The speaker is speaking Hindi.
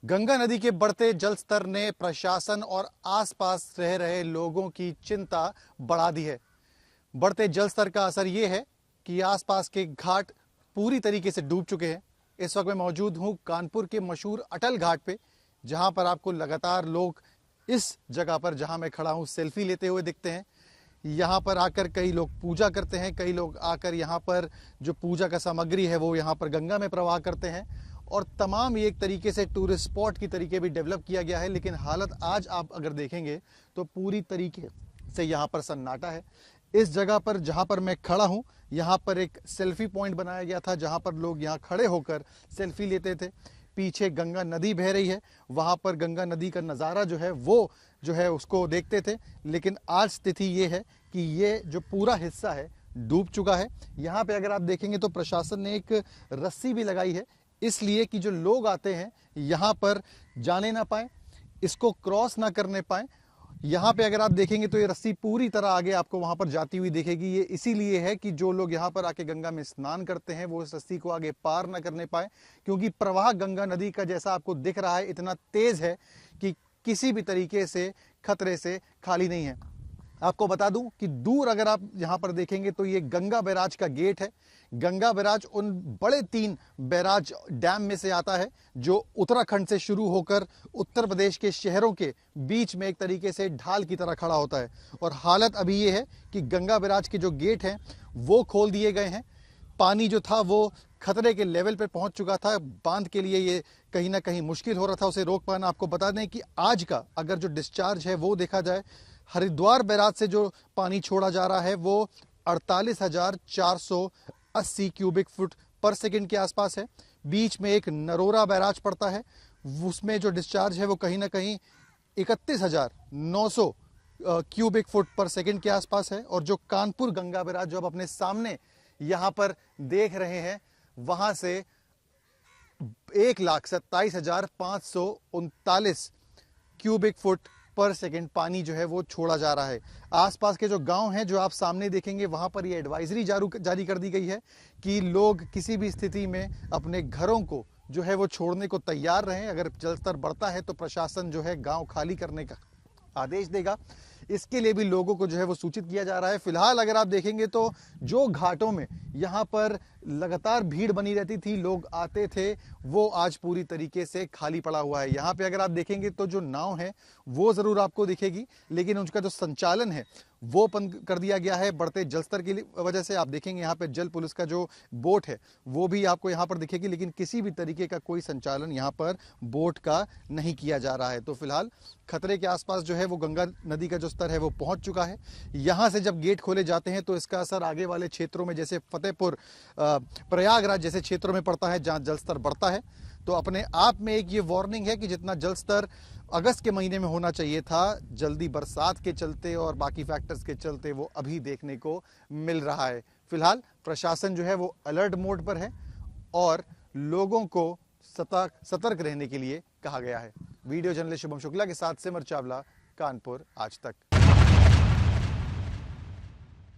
गंगा नदी के बढ़ते जल स्तर ने प्रशासन और आसपास रह रहे लोगों की चिंता बढ़ा दी है। बढ़ते जल स्तर का असर ये है कि आसपास के घाट पूरी तरीके से डूब चुके हैं। इस वक्त मैं मौजूद हूं कानपुर के मशहूर अटल घाट पे, जहां पर आपको लगातार लोग इस जगह पर जहां मैं खड़ा हूं सेल्फी लेते हुए दिखते हैं। यहाँ पर आकर कई लोग पूजा करते हैं, कई लोग आकर यहाँ पर जो पूजा का सामग्री है वो यहाँ पर गंगा में प्रवाह करते हैं और तमाम ये एक तरीके से टूरिस्ट स्पॉट की तरीके भी डेवलप किया गया है। लेकिन हालत आज आप अगर देखेंगे तो पूरी तरीके से यहाँ पर सन्नाटा है। इस जगह पर जहाँ पर मैं खड़ा हूँ, यहाँ पर एक सेल्फी पॉइंट बनाया गया था जहाँ पर लोग यहाँ खड़े होकर सेल्फी लेते थे। पीछे गंगा नदी बह रही है, वहाँ पर गंगा नदी का नज़ारा जो है उसको देखते थे। लेकिन आज स्थिति ये है कि ये जो पूरा हिस्सा है डूब चुका है। यहाँ पे अगर आप देखेंगे तो प्रशासन ने एक रस्सी भी लगाई है, इसलिए कि जो लोग आते हैं यहाँ पर जाने ना पाए, इसको क्रॉस ना करने पाए। यहाँ पे अगर आप देखेंगे तो ये रस्सी पूरी तरह आगे आपको वहाँ पर जाती हुई दिखेगी। ये इसीलिए है कि जो लोग यहाँ पर आके गंगा में स्नान करते हैं वो इस रस्सी को आगे पार ना करने पाए, क्योंकि प्रवाह गंगा नदी का जैसा आपको दिख रहा है इतना तेज है कि किसी भी तरीके से खतरे से खाली नहीं है। आपको बता दूं कि दूर अगर आप यहाँ पर देखेंगे तो ये गंगा बैराज का गेट है। गंगा बैराज उन बड़े 3 बैराज डैम में से आता है जो उत्तराखंड से शुरू होकर उत्तर प्रदेश के शहरों के बीच में एक तरीके से ढाल की तरह खड़ा होता है। और हालत अभी ये है कि गंगा बैराज के जो गेट हैं वो खोल दिए गए हैं। पानी जो था वो खतरे के लेवल पे पहुंच चुका था। बांध के लिए ये कहीं ना कहीं मुश्किल हो रहा था उसे रोक पाना। आपको बता दें कि आज का अगर जो डिस्चार्ज है वो देखा जाए, हरिद्वार बैराज से जो पानी छोड़ा जा रहा है वो 48,480 क्यूबिक फुट पर सेकंड के आसपास है। बीच में एक नरोरा बैराज पड़ता है, उसमें जो डिस्चार्ज है वो कहीं ना कहीं 31,900 क्यूबिक फुट पर सेकंड के आसपास है। और जो कानपुर गंगा बैराज जो आप अपने सामने यहाँ पर देख रहे हैं, वहां से 1,27,539 क्यूबिक फुट पर सेकंड पानी जो है वो छोड़ा जा रहा है। आसपास के जो गांव हैं जो आप सामने देखेंगे, वहां पर ये एडवाइजरी जारी कर दी गई है कि लोग किसी भी स्थिति में अपने घरों को जो है वो छोड़ने को तैयार रहें। अगर जलस्तर बढ़ता है तो प्रशासन जो है गांव खाली करने का आदेश देगा। इसके लिए भी लोगों को जो है वो सूचित किया जा रहा है। फिलहाल अगर आप देखेंगे तो जो घाटों में यहाँ पर लगातार भीड़ बनी रहती थी, लोग आते थे, वो आज पूरी तरीके से खाली पड़ा हुआ है। यहाँ पे अगर आप देखेंगे तो जो नाव है वो ज़रूर आपको दिखेगी, लेकिन उसका जो संचालन है वो बंद कर दिया गया है बढ़ते जलस्तर की वजह से। आप देखेंगे यहाँ पे जल पुलिस का जो बोट है वो भी आपको यहाँ पर दिखेगी, लेकिन किसी भी तरीके का कोई संचालन यहाँ पर बोट का नहीं किया जा रहा है। तो फिलहाल खतरे के आसपास जो है वो गंगा नदी का जो स्तर है वो पहुँच चुका है। यहाँ से जब गेट खोले जाते हैं तो इसका असर आगे वाले क्षेत्रों में, जैसे फतेहपुर, प्रयागराज जैसे क्षेत्रों में पड़ता है जहाँ जल स्तर बढ़ता है। तो अपने आप में एक ये वार्निंग है कि जितना जल स्तर अगस्त के महीने में होना चाहिए था, जल्दी बरसात के चलते और बाकी फैक्टर्स के चलते वो अभी देखने को मिल रहा है। फिलहाल प्रशासन जो है वो अलर्ट मोड पर है और लोगों को सतर्क रहने के लिए कहा गया है। वीडियो जर्नलिस्ट शुभम शुक्ला के साथ सिमर चावला, कानपुर आज तक।